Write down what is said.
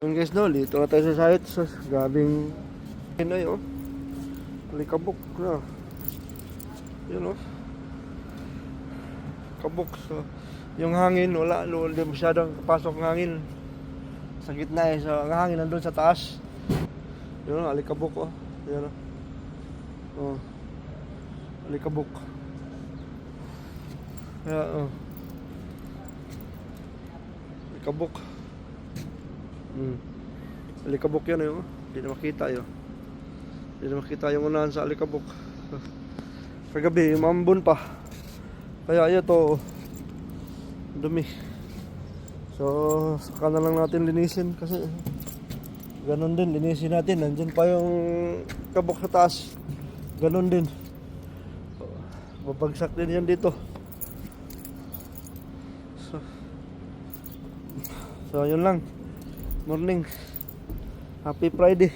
Yun guys, no, dito na tayo sa site. So, grabing Pinoy, oh. Kabuk na. Yun, oh. Kabuk. So, yung hangin, wala. Hindi masyadong kapasok ng hangin. Sa gitna eh. So, ang hangin nandun sa taas. Yun, oh, alikabok, oh. Yun, oh. Oh. Alikabok. Kaya, oh. Alikabok. Alikabok yan eh, oh. Hindi na makita yun. Hindi na makita yung unahan sa alikabok. Kagabi, umambon pa. Kaya ito, dumi. So, saka na lang natin linisin kasi ganun din, linisin natin. Nandyan pa yung kabok sa taas. Ganun din. Babagsak din yan dito. So yun lang. Morning. Happy Friday.